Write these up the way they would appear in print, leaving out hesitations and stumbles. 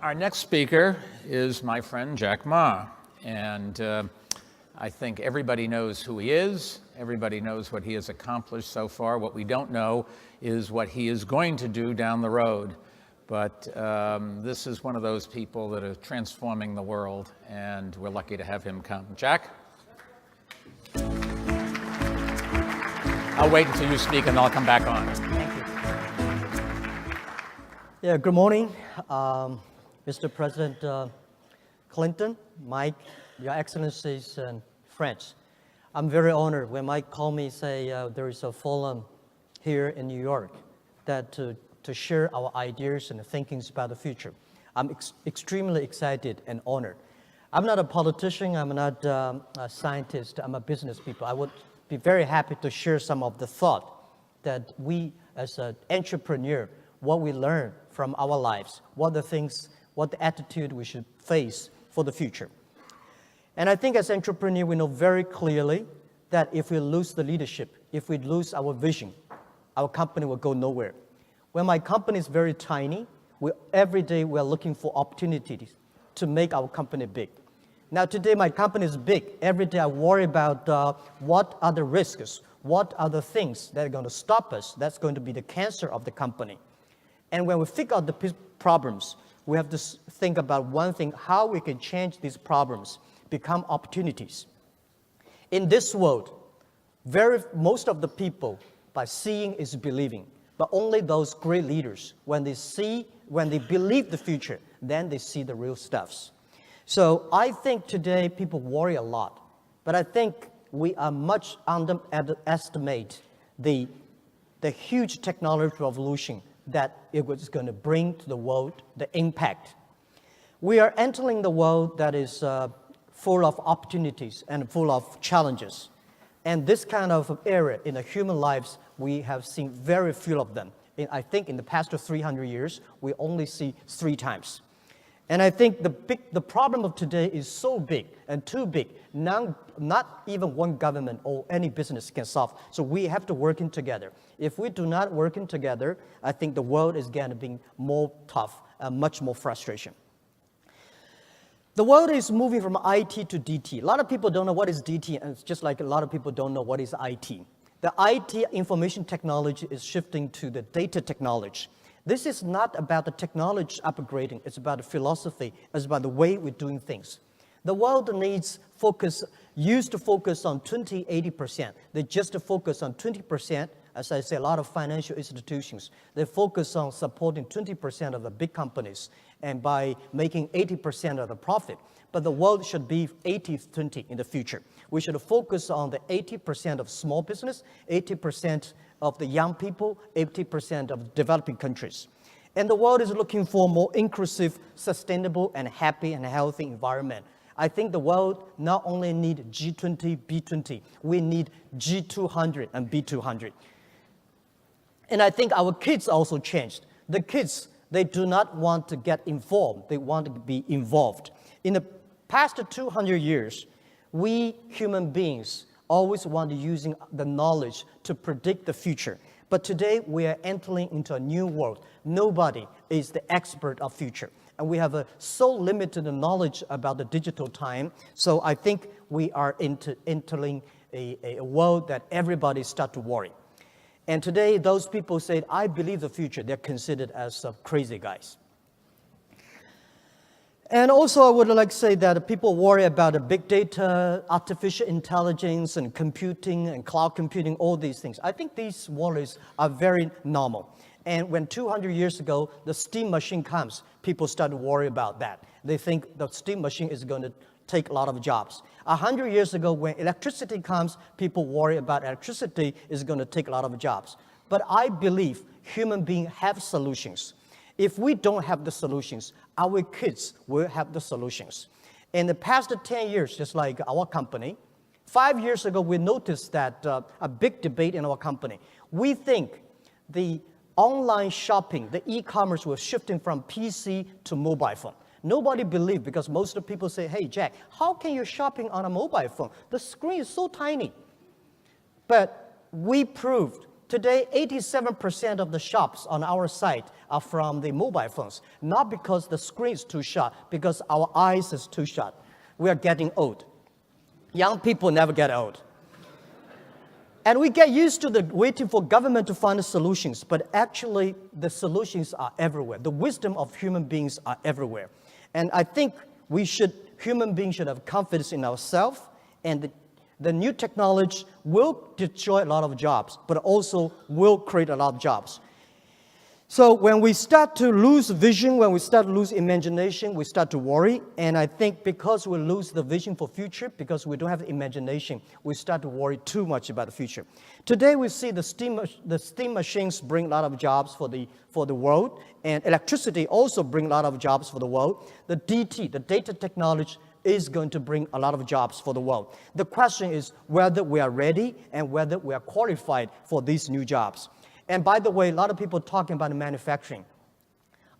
Our next speaker is my friend Jack Ma, and I think everybody knows who he is. Everybody knows what he has accomplished so far. What we don't know is what he is going to do down the road. But this is one of those people that are transforming the world, and we're lucky to have him come. Jack? I'll wait until you speak and I'll come back on. Thank you. Yeah, good morning, Mr. President Clinton, Mike, Your Excellencies, and friends. I'm very honored when Mike called me and say there is a forum here in New York that to share our ideas and thinkings about the future. I'm extremely excited and honored. I'm not a politician, I'm not a scientist, I'm a business people. I would be very happy to share some of the thought that we as an entrepreneur, what we learn from our lives, what the attitude we should face for the future. And I think as entrepreneur, we know very clearly that if we lose the leadership, if we lose our vision, our company will go nowhere. When my company is very tiny, every day we're looking for opportunities to make our company big. Now today my company is big. Every day I worry about what are the risks, what are the things that are going to stop us, that's going to be the cancer of the company. And when we figure out the problems, we have to think about one thing, how we can change these problems, become opportunities. In this world, most of the people, by seeing is believing, but only those great leaders, when they believe the future, then they see the real stuffs. So I think today people worry a lot, but I think we are much underestimate the huge technology revolution that it was going to bring to the world, the impact. We are entering the world that is full of opportunities and full of challenges. And this kind of era in the human lives, we have seen very few of them. I think in the past 300 years, we only see 3 times. And I think the problem of today is so big and too big, not even one government or any business can solve. So we have to work in together. If we do not work in together, I think the world is going to be more tough, much more frustration. The world is moving from IT to DT. A lot of people don't know what is DT, and it's just like a lot of people don't know what is IT. The IT, information technology, is shifting to the data technology. This is not about the technology upgrading, it's about the philosophy, it's about the way we're doing things. The world used to focus on 80%. They just focus on 20%. As I say, a lot of financial institutions, they focus on supporting 20% of the big companies and by making 80% of the profit. But the world should be 80-20 in the future. We should focus on the 80% of small business, 80% of the young people, 80% of developing countries. And the world is looking for more inclusive, sustainable, and happy and healthy environment. I think the world not only needs G20, B20, we need G200 and B200. And I think our kids also changed. The kids, they do not want to get informed, they want to be involved. In the past 200 years, we human beings always want to using the knowledge to predict the future. But today we are entering into a new world. Nobody is the expert of future. And we have so limited knowledge about the digital time. So I think we are entering a world that everybody start to worry. And today those people say, I believe the future, they're considered as crazy guys. And also, I would like to say that people worry about the big data, artificial intelligence, and computing, and cloud computing, all these things. I think these worries are very normal. And when 200 years ago, the steam machine comes, people start to worry about that. They think the steam machine is going to take a lot of jobs. 100 years ago, when electricity comes, people worry about electricity is going to take a lot of jobs. But I believe human beings have solutions. If we don't have the solutions, our kids will have the solutions. In the past 10 years, just like our company, 5 years ago, we noticed that a big debate in our company. We think the online shopping, the e-commerce was shifting from PC to mobile phone. Nobody believed because most of the people say, hey, Jack, how can you shopping on a mobile phone? The screen is so tiny. But we proved Today, 87% of the shops on our site are from the mobile phones, not because the screen is too short, because our eyes is too short. We are getting old. Young people never get old. And we get used to waiting for government to find the solutions, but actually the solutions are everywhere. The wisdom of human beings are everywhere. And I think human beings should have confidence in ourselves, and the new technology will destroy a lot of jobs, but also will create a lot of jobs. So when we start to lose vision, when we start to lose imagination, we start to worry. And I think because we lose the vision for future, because we don't have the imagination, we start to worry too much about the future. Today we see the steam machines bring a lot of jobs for the world, and electricity also bring a lot of jobs for the world. The DT, the data technology, is going to bring a lot of jobs for the world. The question is whether we are ready and whether we are qualified for these new jobs. And by the way, a lot of people talking about manufacturing.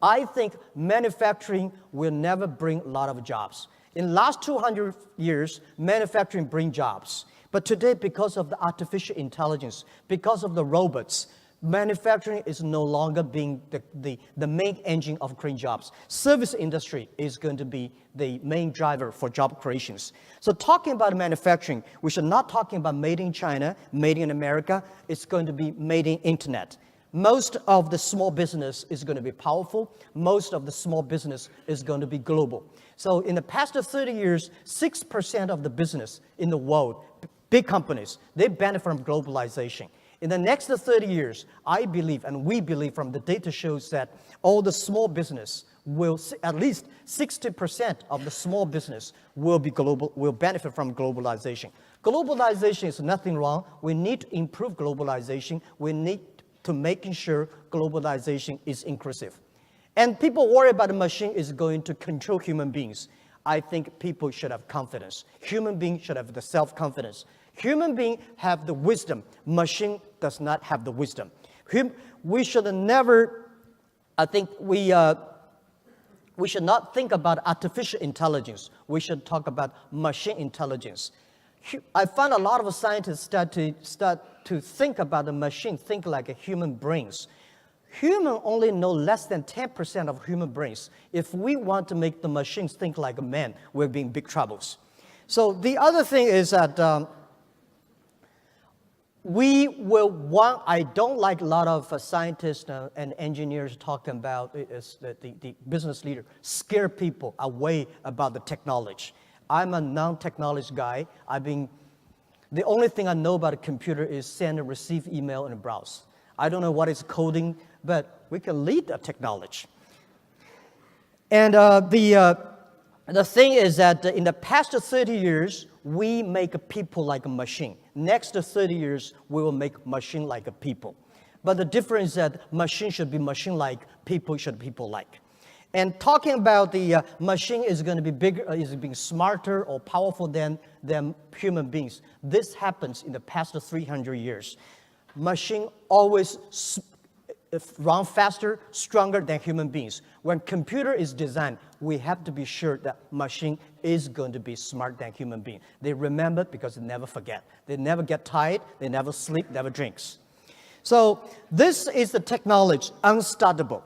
I think manufacturing will never bring a lot of jobs. In the last 200 years, manufacturing brings jobs. But today, because of the artificial intelligence, because of the robots, manufacturing is no longer being the main engine of creating jobs. Service industry is going to be the main driver for job creations. So talking about manufacturing, we should not talking about made in China, made in America. It's going to be made in internet. Most of the small business is going to be powerful. Most of the small business is going to be global. So in the past 30 years, 6% of the business in the world, big companies, they benefit from globalization. In the next 30 years, I believe, and we believe from the data shows that all the small business will, at least 60% of the small business will benefit from globalization. Globalization is nothing wrong. We need to improve globalization. We need to making sure globalization is inclusive. And people worry about the machine is going to control human beings. I think people should have confidence. Human beings should have the self-confidence. Human beings have the wisdom. Machine does not have the wisdom. We should never, I think we should not think about artificial intelligence. We should talk about machine intelligence. I find a lot of scientists start to think about the machine, think like a human brains. Human only know less than 10% of human brains. If we want to make the machines think like a man, we'll be in big troubles. So the other thing is that I don't like a lot of scientists and engineers talking about the business leader, scare people away about the technology. I'm a non-technology guy. The only thing I know about a computer is send and receive email and browse. I don't know what is coding, but we can lead the technology. And the thing is that in the past 30 years, we make people like a machine. Next 30 years, we will make machine like a people. But the difference is that machine should be machine-like, people should be people-like. And talking about the machine is going to be bigger, is being smarter or powerful than human beings. This happens in the past 300 years. Machine always run faster, stronger than human beings. When computer is designed, we have to be sure that machine is going to be smarter than human being. They remember because they never forget. They never get tired, they never sleep, never drinks. So this is the technology, unstoppable.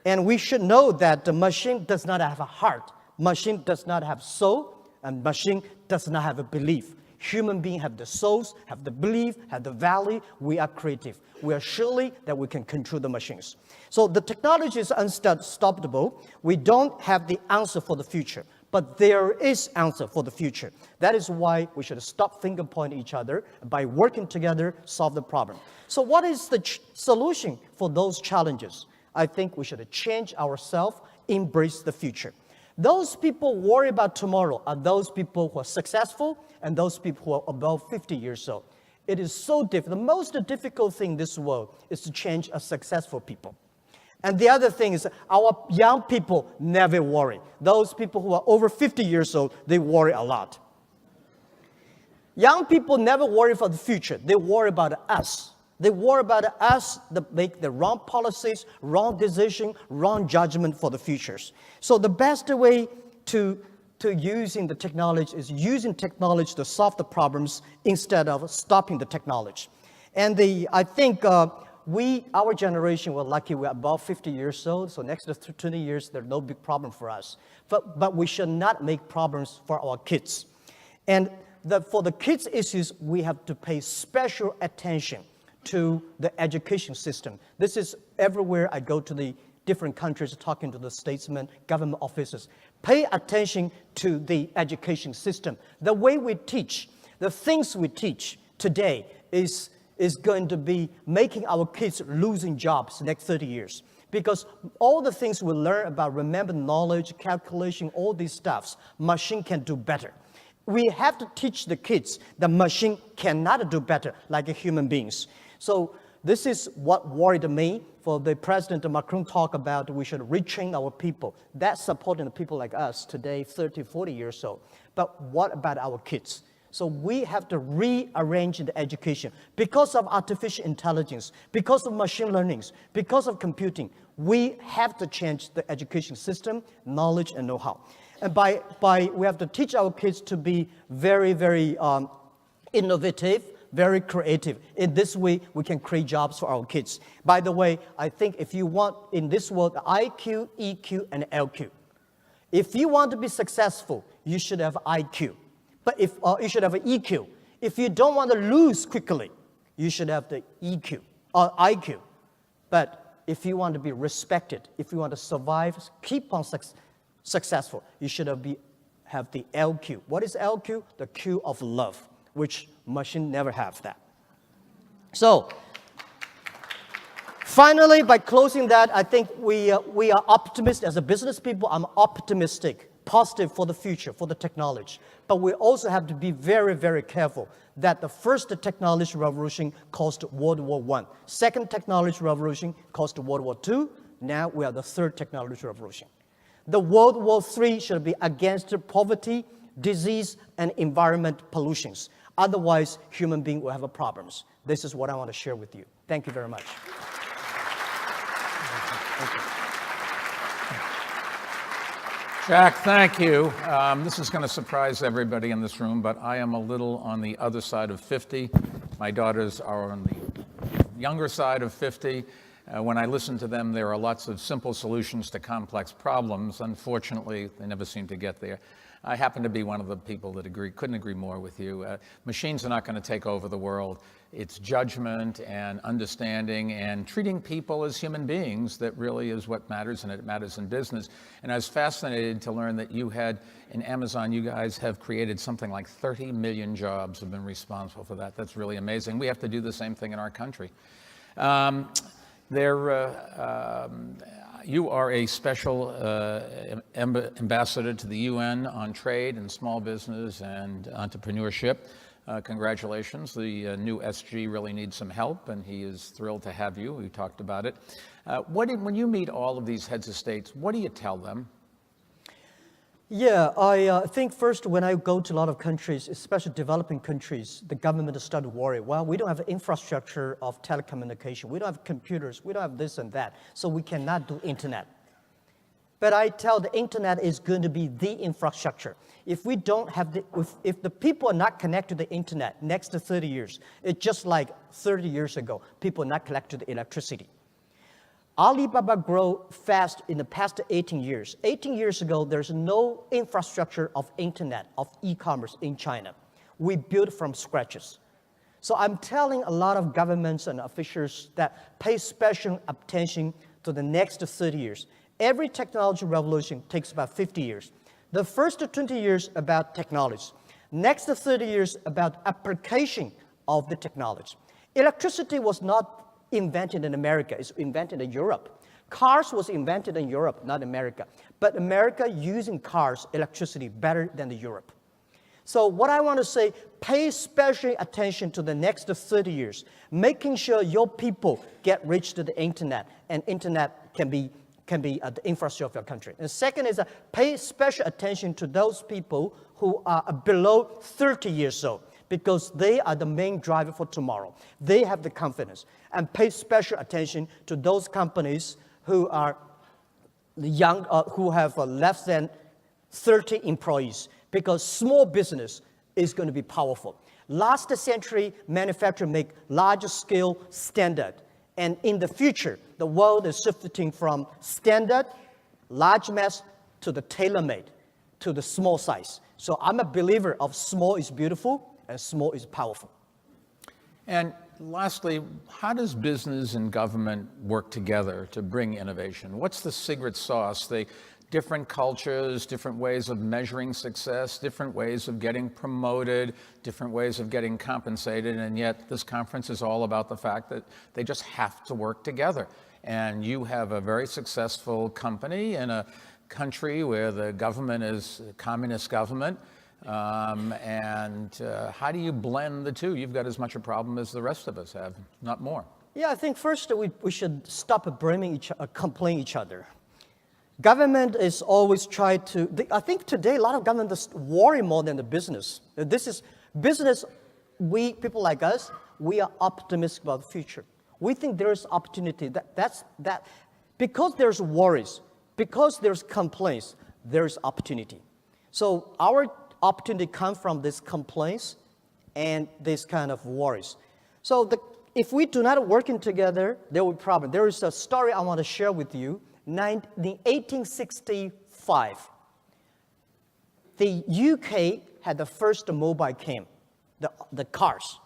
And we should know that the machine does not have a heart. Machine does not have soul, and machine does not have a belief. Human beings have the souls, have the belief, have the value. We are creative. We are surely that we can control the machines. So the technology is unstoppable. We don't have the answer for the future, but there is answer for the future. That is why we should stop finger pointing each other. By working together, solve the problem. So what is the solution for those challenges? I think we should change ourselves, embrace the future. Those people worry about tomorrow are those people who are successful and those people who are above 50 years old. It is so difficult. The most difficult thing in this world is to change a successful people. And the other thing is our young people never worry. Those people who are over 50 years old, they worry a lot. Young people never worry for the future. They worry about us. They worry about us that make the wrong policies, wrong decision, wrong judgment for the futures. So the best way to using the technology is using technology to solve the problems instead of stopping the technology. And I think our generation, we're lucky, we're about 50 years old, so next to 20 years, there's no big problem for us. But we should not make problems for our kids. And for the kids' issues, we have to pay special attention to the education system. This is everywhere I go to the different countries, talking to the statesmen, government officers. Pay attention to the education system. The way we teach, the things we teach today is going to be making our kids losing jobs next 30 years. Because all the things we learn about remember knowledge, calculation, all these stuffs, machine can do better. We have to teach the kids that machine cannot do better like human beings. So this is what worried me for the President Macron talk about we should retrain our people. That's supporting the people like us today, 30, 40 years old. But what about our kids? So we have to rearrange the education. Because of artificial intelligence, because of machine learning, because of computing, we have to change the education system, knowledge and know-how. And we have to teach our kids to be very, very innovative, very creative. In this way, we can create jobs for our kids. By the way, I think if you want, in this world, IQ, EQ, and LQ. If you want to be successful, you should have IQ. But you should have an EQ. If you don't want to lose quickly, you should have the EQ or IQ. But if you want to be respected, if you want to survive, keep on successful, you should have the LQ. What is LQ? The Q of love, which machine never have that. So, finally, by closing that, I think we are optimistic as a business people. I'm optimistic, positive for the future, for the technology. But we also have to be very, very careful that the first technology revolution caused World War I. Second technology revolution caused World War II. Now we are the third technology revolution. The World War III should be against poverty, disease, and environment pollutions. Otherwise, human beings will have problems. This is what I want to share with you. Thank you very much. Thank you. Jack, thank you. This is going to surprise everybody in this room, but I am a little on the other side of 50. My daughters are on the younger side of 50. When I listen to them, there are lots of simple solutions to complex problems. Unfortunately, they never seem to get there. I happen to be one of the people that couldn't agree more with you. Machines are not going to take over the world. It's judgment and understanding and treating people as human beings that really is what matters, and it matters in business. And I was fascinated to learn that you had, in Amazon, you guys have created something like 30 million jobs, have been responsible for that. That's really amazing. We have to do the same thing in our country. You are a special ambassador to the UN on trade and small business and entrepreneurship. Congratulations. The new SG really needs some help, and he is thrilled to have you. We talked about it. When you meet all of these heads of states, what do you tell them? Yeah, I think first when I go to a lot of countries, especially developing countries, the government start to worry. Well, we don't have infrastructure of telecommunication. We don't have computers. We don't have this and that. So we cannot do internet. But I tell the internet is going to be the infrastructure. If we don't have if the people are not connected to the internet next to 30 years, it's just like 30 years ago, people are not connected to electricity. Alibaba grew fast in the past 18 years. 18 years ago, there's no infrastructure of internet, of e-commerce in China. We built from scratches. So I'm telling a lot of governments and officials that pay special attention to the next 30 years. Every technology revolution takes about 50 years. The first 20 years about technology. Next 30 years about application of the technology. Electricity was not invented in America, it's invented in Europe. Cars was invented in Europe, not America. But America using cars, electricity better than the Europe. So what I want to say, pay special attention to the next 30 years, making sure your people get reach to the internet, and internet can be the infrastructure of your country. And second is pay special attention to those people who are below 30 years old, because they are the main driver for tomorrow. They have the confidence. And pay special attention to those companies who are young, who have less than 30 employees, because small business is going to be powerful. Last century, manufacturing make large scale standard. And in the future, the world is shifting from standard, large mass, to the tailor-made, to the small size. So I'm a believer of small is beautiful and small is powerful. And lastly, how does business and government work together to bring innovation? What's the secret sauce? The different cultures, different ways of measuring success, different ways of getting promoted, different ways of getting compensated, and yet this conference is all about the fact that they just have to work together. And you have a very successful company in a country where the government is a communist government. How do you blend the two? You've got as much a problem as the rest of us have, not more. Yeah, I think first we should stop complaining each other. Government is always trying to, I think today a lot of governments worry more than the business. This is business, we, people like us, we are optimistic about the future. We think there's opportunity, because there's worries, because there's complaints, there's opportunity. So our opportunity comes from these complaints and this kind of worries. So if we do not working together, there will be problem. There is a story I want to share with you. In 1865, the UK had the first mobile cam, the cars.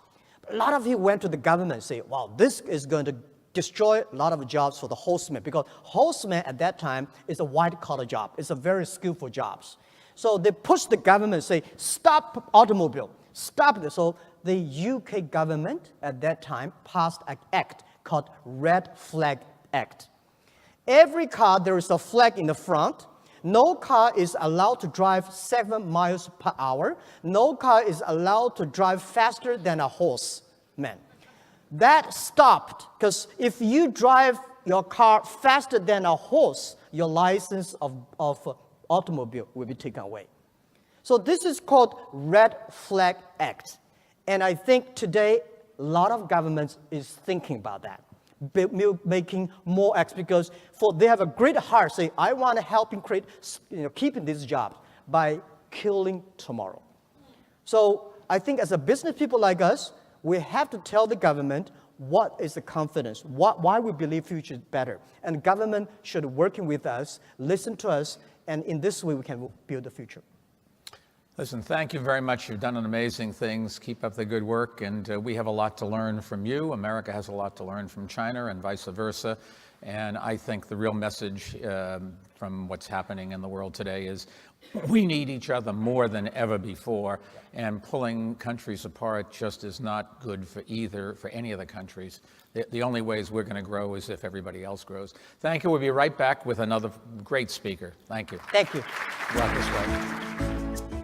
A lot of you went to the government and say, wow, this is going to destroy a lot of jobs for the horseman, because horseman at that time is a white-collar job. It's a very skillful jobs. So they pushed the government and say, stop automobile, stop this. So the UK government at that time passed an act called Red Flag Act. Every car, there is a flag in the front. No car is allowed to drive 7 miles per hour. No car is allowed to drive faster than a horseman. That stopped, because if you drive your car faster than a horse, your license of automobile will be taken away. So this is called Red Flag Act. And I think today, a lot of governments is thinking about that, making more acts, because they have a great heart, say, I want to help in keeping these jobs by killing tomorrow. So I think as a business people like us, we have to tell the government what is the confidence, why we believe future is better. And government should working with us, listen to us, and in this way we can build the future. Listen, thank you very much. You've done amazing things. Keep up the good work, and we have a lot to learn from you. America has a lot to learn from China and vice versa. And I think the real message from what's happening in the world today is we need each other more than ever before, and pulling countries apart just is not good for any of the countries. The only ways we're going to grow is if everybody else grows. Thank you. We'll be right back with another great speaker. Thank you. Thank you. Walk this way.